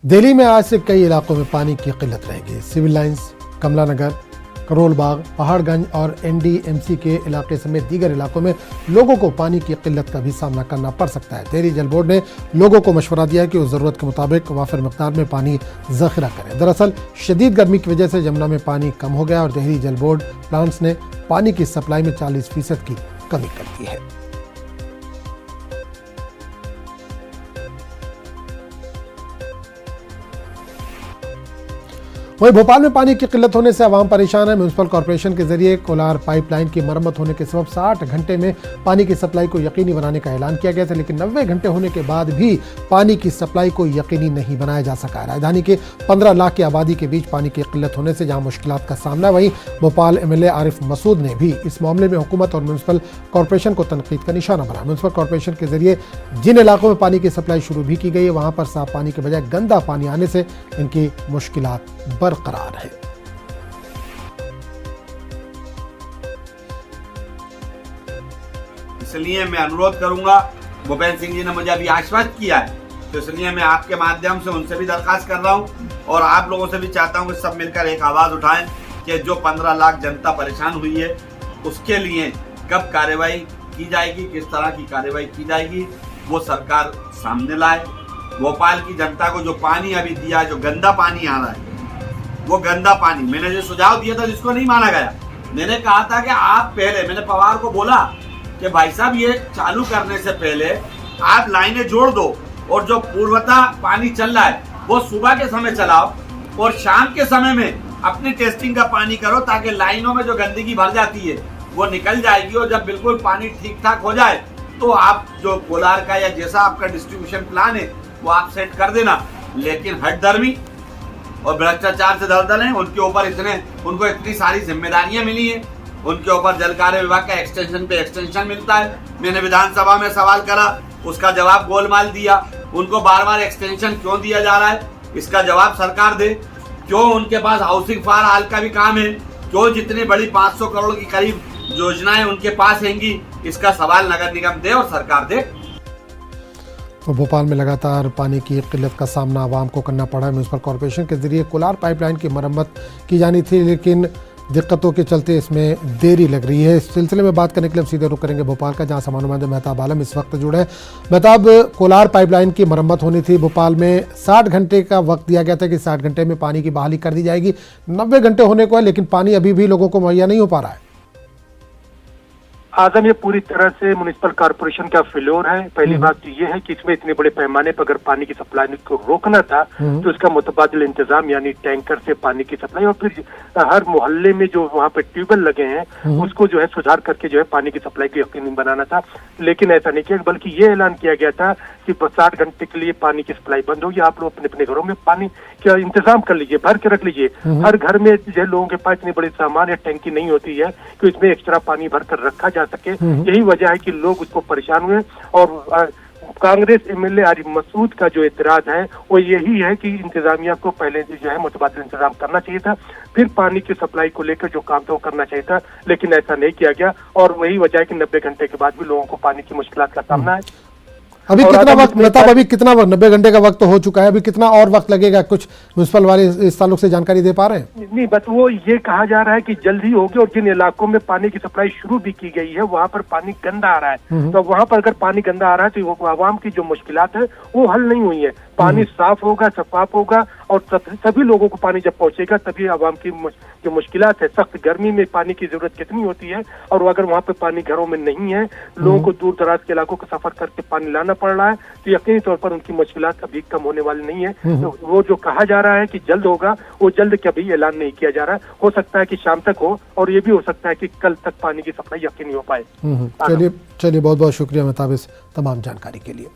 दिल्ली में आज से कई इलाकों में पानी की किल्लत रहेगी। सिविल लाइंस, कमला नगर, करोल बाग, पहाड़गंज और एनडीएमसी के इलाके समेत दीगर इलाकों में लोगों को पानी की किल्लत का भी सामना करना पड़ सकता है। दिल्ली जल बोर्ड ने लोगों को मशवरा दिया कि वो ज़रूरत के मुताबिक वाफिर मकदार में पानी ज़ख़ीरा करें। दरअसल शदीद गर्मी की वजह से यमुना में पानी कम हो गया और दिल्ली जल बोर्ड प्लांट्स ने पानी की सप्लाई में 40% की कमी कर दी है। वहीं भोपाल में पानी की किल्लत होने से आवाम परेशान है। म्यूनिसिपल कॉर्पोरेशन के जरिए कोलार पाइपलाइन की मरम्मत होने के सबब 60 घंटे में पानी की सप्लाई को यकीनी बनाने का ऐलान किया गया था, लेकिन 90 घंटे होने के बाद भी पानी की सप्लाई को यकीनी नहीं बनाया जा सका। राजधानी के 15 लाख की आबादी के बीच पानी की किल्लत होने से जहां मुश्किलात का सामना, वहीं भोपाल एमएलए आरिफ मसूद ने भी इस मामले में हुकूमत और म्यूनिसिपल कॉर्पोरेशन को तनकीद का निशाना बनाया। म्यूनिसिपल कॉर्पोरेशन के जरिए जिन इलाकों में पानी की सप्लाई शुरू भी की गई है, वहां पर साफ पानी के बजाय गंदा पानी आने से इनकी मुश्किलात बरकरार है। इसलिए मैं अनुरोध करूंगा, भूपेंद्र सिंह जी ने मुझे अभी आश्वस्त किया है, तो इसलिए मैं आपके माध्यम से उनसे भी दरखास्त कर रहा हूं और आप लोगों से भी चाहता हूं कि सब मिलकर एक आवाज उठाएं कि जो 15 लाख जनता परेशान हुई है उसके लिए कब कार्रवाई की जाएगी, किस तरह की कार्रवाई की जाएगी, वो सरकार सामने लाए। भोपाल की जनता को जो पानी अभी दिया, जो गंदा पानी आ रहा है, वो गंदा पानी, मैंने जो सुझाव दिया था जिसको नहीं माना गया, मैंने कहा था कि आप पहले, मैंने पवार को बोला कि भाई साहब ये चालू करने से पहले आप लाइनें जोड़ दो और जो पूर्वता पानी चल रहा है वो सुबह के समय चलाओ और शाम के समय में अपनी टेस्टिंग का पानी करो, ताकि लाइनों में जो गंदगी भर जाती है वो निकल जाएगी और जब बिल्कुल पानी ठीक ठाक हो जाए तो आप जो कोलार का या जैसा आपका डिस्ट्रीब्यूशन प्लान है वो आप सेट कर देना। लेकिन हठधर्मी और भ्रष्टाचार से दलदल हैं, उनको इतनी सारी जिम्मेदारियां मिली हैं, उनके ऊपर जल कार्य विभाग का एक्सटेंशन पे एक्सटेंशन मिलता है। मैंने विधानसभा में सवाल करा, उसका जवाब गोलमाल दिया। उनको बार बार एक्सटेंशन क्यों दिया जा रहा है, इसका जवाब सरकार दे। क्यों उनके पास हाउसिंग फॉर ऑल का भी काम है, क्यों जितनी बड़ी 500 करोड़ की करीब योजनाएं उनके पास हैंगी, इसका सवाल नगर निगम दे और सरकार दे। तो भोपाल में लगातार पानी की किल्लत का सामना आवाम को करना पड़ा है। म्यूनिसिपल कॉर्पोरेशन के जरिए कोलार पाइपलाइन की मरम्मत की जानी थी, लेकिन दिक्कतों के चलते इसमें देरी लग रही है। इस सिलसिले में बात करने के लिए हम सीधे रुख करेंगे भोपाल का, जहां समानुमान मेहताब आलम इस वक्त जुड़े हैं। मेहताब, कोलार पाइपलाइन की मरम्मत होनी थी, भोपाल में 60 घंटे का वक्त दिया गया था कि 60 घंटे में पानी की बहाली कर दी जाएगी। 90 घंटे होने को है, लेकिन पानी अभी भी लोगों को मुहैया नहीं हो पा रहा है। आजम, ये पूरी तरह से म्युनिसिपल कॉर्पोरेशन का फेल्योर है। पहली बात तो ये है कि इसमें इतने बड़े पैमाने पर अगर पानी की सप्लाई को रोकना था तो इसका मुतबादिल इंतजाम यानी टैंकर से पानी की सप्लाई और फिर हर मोहल्ले में जो वहाँ पे ट्यूबवेल लगे हैं उसको जो है सुधार करके जो है पानी की सप्लाई को यकीनी बनाना था। लेकिन ऐसा नहीं किया, बल्कि ये ऐलान किया गया था कि 60 घंटे के लिए पानी की सप्लाई बंद होगी। आप लोग अपने अपने घरों में पानी का इंतजाम कर लीजिए, भर के रख लीजिए। हर घर में जो लोगों के पास इतनी बड़ी सामान या टैंकी नहीं होती है कि इसमें एक्स्ट्रा पानी भर कर रखा जा सके। यही वजह है कि लोग उसको परेशान हुए और कांग्रेस एमएलए आरिफ मसूद का जो एतराज है वो यही है कि इंतजामिया को पहले जो है मुतबादिल इंतजाम करना चाहिए था, फिर पानी की सप्लाई को लेकर जो काम था वो करना चाहिए था, लेकिन ऐसा नहीं किया गया। और वही वजह है कि 90 घंटे के बाद भी लोगों को पानी की मुश्किलात का सामना है। अभी कितना वक्त, मतलब अभी कितना वक्त, 90 घंटे का वक्त तो हो चुका है, अभी कितना और वक्त लगेगा? कुछ म्यूनिसिपल वाले इस ताल्लुक से जानकारी दे पा रहे हैं? नहीं, बस वो ये कहा जा रहा है कि जल्द ही होगी और जिन इलाकों में पानी की सप्लाई शुरू भी की गई है वहाँ पर पानी गंदा आ रहा है, तो वहाँ पर अगर पानी गंदा आ रहा है तो आवाम की जो मुश्किलात है वो हल नहीं हुई है। पानी साफ होगा, शफाफ होगा और सभी लोगों को पानी जब पहुंचेगा तभी आवाम की जो मुश्किलात है, सख्त गर्मी में पानी की जरूरत कितनी होती है और अगर वहाँ पे पानी घरों में नहीं है, लोगों को दूर दराज के इलाकों का सफर करके पानी लाना पड़ रहा है, तो यकीनी तौर पर उनकी मुश्किलात कभी कम होने वाली नहीं है। तो वो जो कहा जा रहा है कि जल्द होगा, वो जल्द कभी ऐलान नहीं किया जा रहा है। हो सकता है कि शाम तक हो और ये भी हो सकता है कि कल तक पानी की सप्लाई यकीनी हो पाए। चलिए बहुत बहुत शुक्रिया मेहताब इस तमाम जानकारी के लिए।